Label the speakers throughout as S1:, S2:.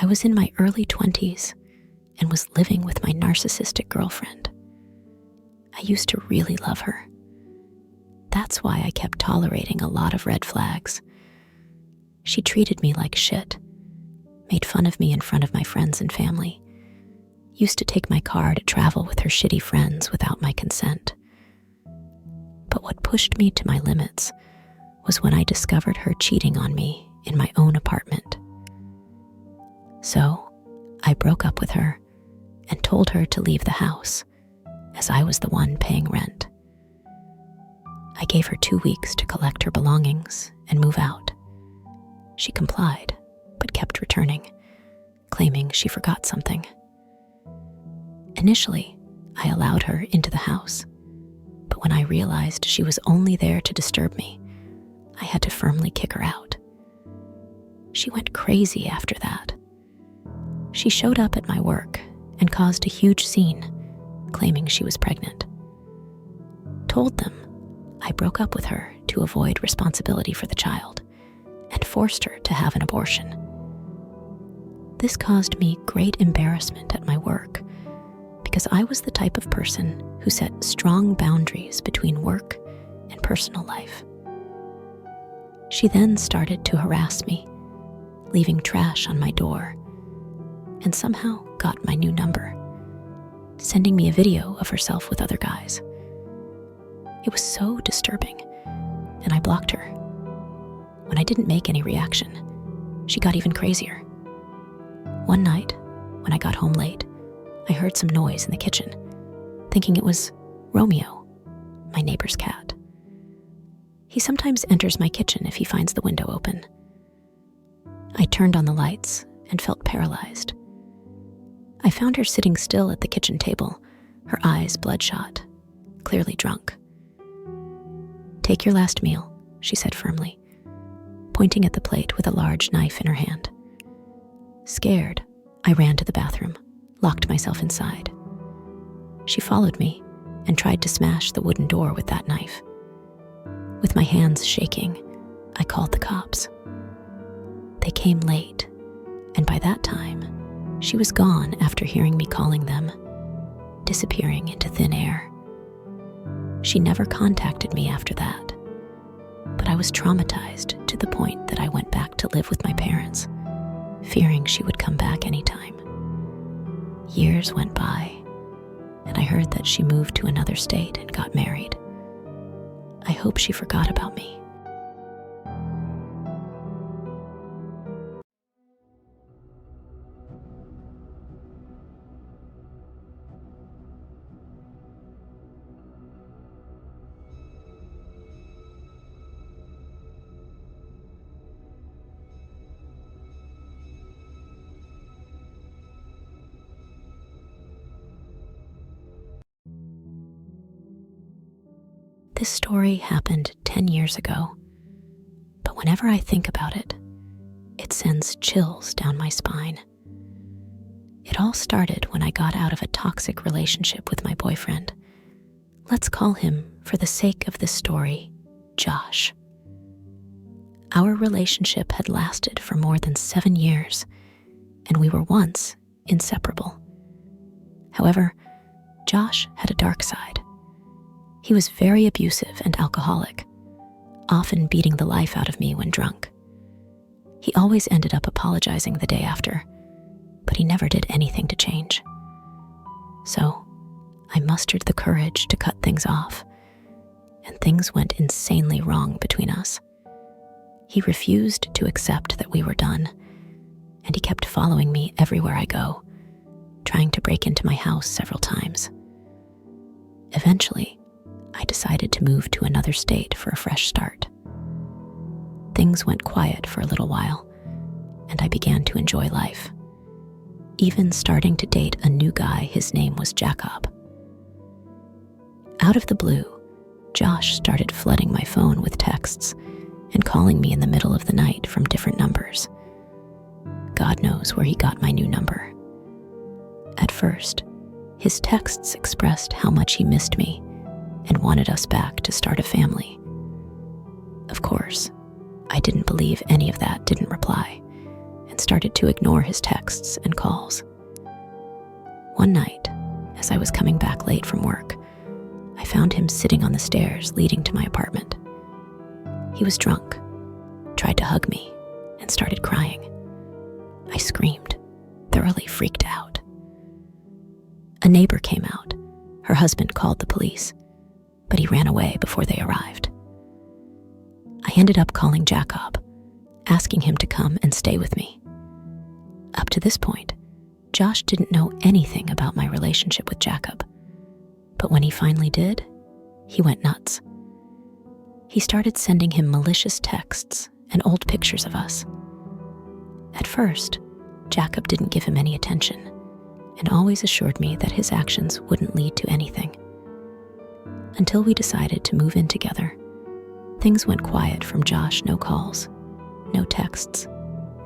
S1: I was in my early 20s and was living with my narcissistic girlfriend. I used to really love her. That's why I kept tolerating a lot of red flags. She treated me like shit, made fun of me in front of my friends and family, used to take my car to travel with her shitty friends without my consent. But what pushed me to my limits was when I discovered her cheating on me in my own apartment. So, I broke up with her and told her to leave the house, as I was the one paying rent. I gave her 2 weeks to collect her belongings and move out. She complied, but kept returning, claiming she forgot something. Initially, I allowed her into the house, but when I realized she was only there to disturb me, I had to firmly kick her out. She went crazy after that. She showed up at my work and caused a huge scene, claiming she was pregnant. Told them I broke up with her to avoid responsibility for the child and forced her to have an abortion. This caused me great embarrassment at my work because I was the type of person who set strong boundaries between work and personal life. She then started to harass me, leaving trash on my door, and somehow got my new number, sending me a video of herself with other guys. It was so disturbing, and I blocked her. When I didn't make any reaction, she got even crazier. One night, when I got home late, I heard some noise in the kitchen, thinking it was Romeo, my neighbor's cat. He sometimes enters my kitchen if he finds the window open. I turned on the lights and felt paralyzed. I found her sitting still at the kitchen table, her eyes bloodshot, clearly drunk. "Take your last meal," she said firmly, pointing at the plate with a large knife in her hand. Scared, I ran to the bathroom, locked myself inside. She followed me and tried to smash the wooden door with that knife. With my hands shaking, I called the cops. They came late, and by that time, she was gone after hearing me calling them, disappearing into thin air. She never contacted me after that, but I was traumatized to the point that I went back to live with my parents, fearing she would come back anytime. Years went by, and I heard that she moved to another state and got married. I hope she forgot about me. This story happened 10 years ago, but whenever I think about it, it sends chills down my spine. It all started when I got out of a toxic relationship with my boyfriend. Let's call him, for the sake of this story, Josh. Our relationship had lasted for more than 7 years, and we were once inseparable. However, Josh had a dark side. He was very abusive and alcoholic, often beating the life out of me when drunk. He always ended up apologizing the day after, but he never did anything to change. So, I mustered the courage to cut things off, and things went insanely wrong between us. He refused to accept that we were done, and he kept following me everywhere I go, trying to break into my house several times. Eventually, I decided to move to another state for a fresh start. Things went quiet for a little while, and I began to enjoy life, even starting to date a new guy. His name was Jacob. Out of the blue, Josh started flooding my phone with texts and calling me in the middle of the night from different numbers. God knows where he got my new number. At first, his texts expressed how much he missed me and wanted us back to start a family. Of course, I didn't believe any of that, didn't reply, and started to ignore his texts and calls. One night, as I was coming back late from work, I found him sitting on the stairs leading to my apartment. He was drunk, tried to hug me, and started crying. I screamed, thoroughly freaked out. A neighbor came out. Her husband called the police, but he ran away before they arrived. I ended up calling Jacob, asking him to come and stay with me. Up to this point, Josh didn't know anything about my relationship with Jacob, but when he finally did, he went nuts. He started sending him malicious texts and old pictures of us. At first, Jacob didn't give him any attention and always assured me that his actions wouldn't lead to anything. Until we decided to move in together, things went quiet from Josh. No calls, no texts,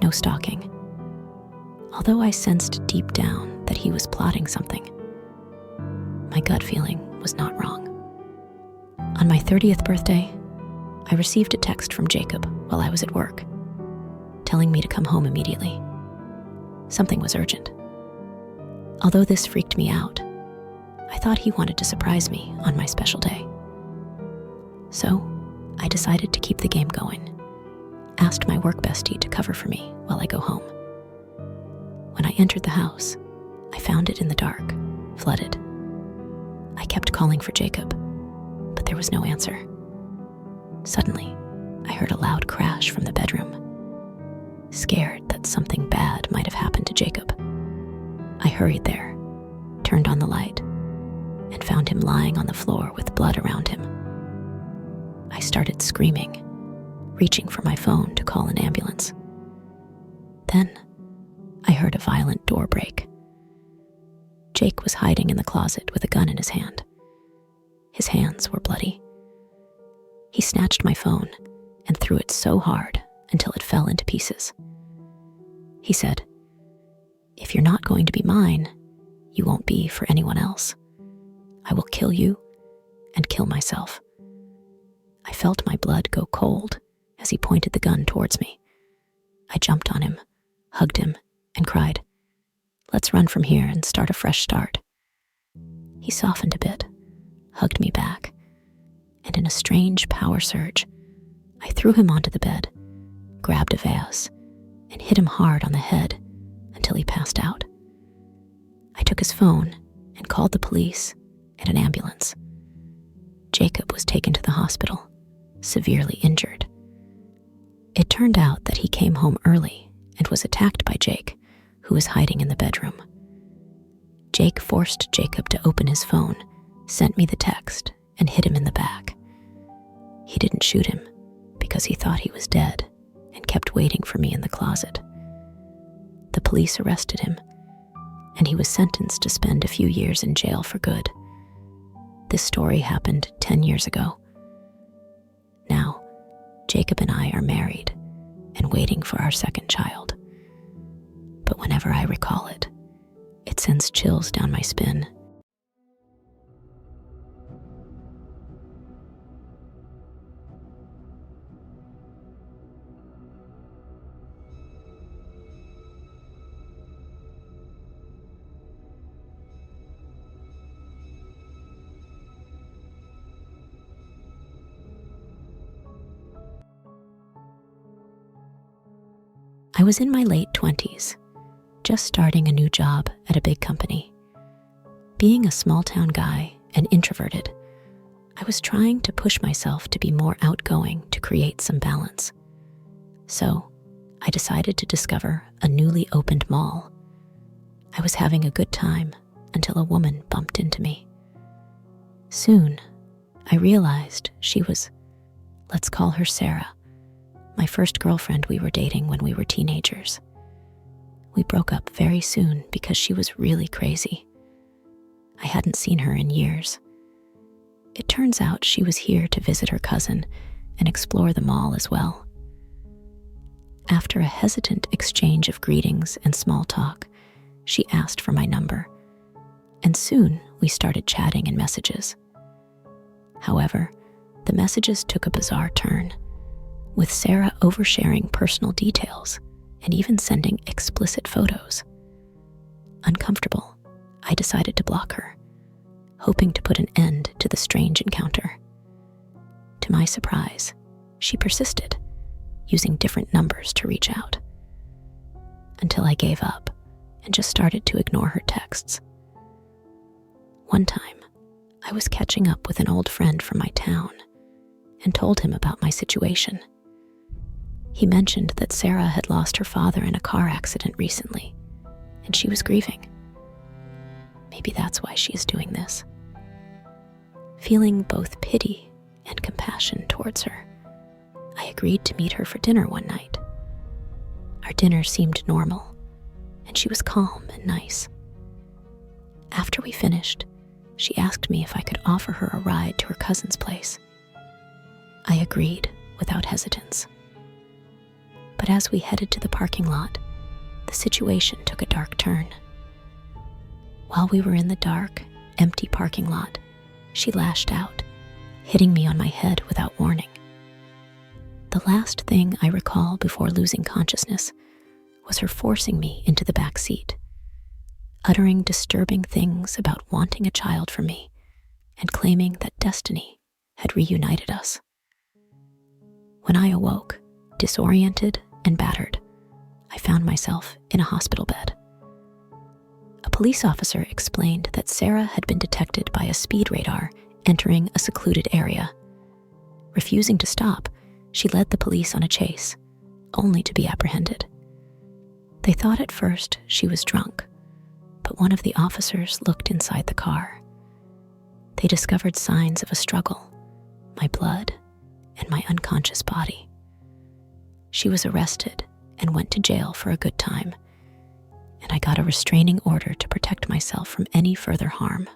S1: no stalking. Although I sensed deep down that he was plotting something, my gut feeling was not wrong. On my 30th birthday, I received a text from Jacob while I was at work, telling me to come home immediately. Something was urgent. Although this freaked me out, I thought he wanted to surprise me on my special day. So, I decided to keep the game going, asked my work bestie to cover for me while I go home. When I entered the house, I found it in the dark, flooded. I kept calling for Jacob, but there was no answer. Suddenly, I heard a loud crash from the bedroom. Scared that something bad might have happened to Jacob, I hurried there, turned on the light, and found him lying on the floor with blood around him. I started screaming, reaching for my phone to call an ambulance. Then, I heard a violent door break. Jake was hiding in the closet with a gun in his hand. His hands were bloody. He snatched my phone and threw it so hard until it fell into pieces. He said, "If you're not going to be mine, you won't be for anyone else. I will kill you and kill myself." I felt my blood go cold as he pointed the gun towards me. I jumped on him, hugged him, and cried, "Let's run from here and start a fresh start." He softened a bit, hugged me back, and in a strange power surge, I threw him onto the bed, grabbed a vase, and hit him hard on the head until he passed out. I took his phone and called the police and an ambulance. Jacob was taken to the hospital, severely injured. It turned out that he came home early and was attacked by Jake, who was hiding in the bedroom. Jake forced Jacob to open his phone, sent me the text, and hit him in the back. He didn't shoot him because he thought he was dead and kept waiting for me in the closet. The police arrested him, and he was sentenced to spend a few years in jail for good. This story happened 10 years ago. Now, Jacob and I are married and waiting for our second child. But whenever I recall it, it sends chills down my spine. I was in my late 20s, just starting a new job at a big company. Being a small-town guy and introverted, I was trying to push myself to be more outgoing to create some balance. So, I decided to discover a newly opened mall. I was having a good time until a woman bumped into me. Soon, I realized she was, let's call her Sarah, my first girlfriend we were dating when we were teenagers. We broke up very soon because she was really crazy. I hadn't seen her in years. It turns out she was here to visit her cousin and explore the mall as well. After a hesitant exchange of greetings and small talk, she asked for my number, and soon we started chatting in messages. However, the messages took a bizarre turn, with Sarah oversharing personal details and even sending explicit photos. Uncomfortable, I decided to block her, hoping to put an end to the strange encounter. To my surprise, she persisted, using different numbers to reach out, until I gave up and just started to ignore her texts. One time, I was catching up with an old friend from my town and told him about my situation. He mentioned that Sarah had lost her father in a car accident recently, and she was grieving. Maybe that's why she is doing this. Feeling both pity and compassion towards her, I agreed to meet her for dinner one night. Our dinner seemed normal, and she was calm and nice. After we finished, she asked me if I could offer her a ride to her cousin's place. I agreed without hesitance. But as we headed to the parking lot, the situation took a dark turn. While we were in the dark, empty parking lot, she lashed out, hitting me on my head without warning. The last thing I recall before losing consciousness was her forcing me into the back seat, uttering disturbing things about wanting a child from me and claiming that destiny had reunited us. When I awoke, disoriented and battered, I found myself in a hospital bed. A police officer explained that Sarah had been detected by a speed radar entering a secluded area. Refusing to stop, she led the police on a chase, only to be apprehended. They thought at first she was drunk, but one of the officers looked inside the car. They discovered signs of a struggle, my blood, and my unconscious body. She was arrested and went to jail for a good time, and I got a restraining order to protect myself from any further harm.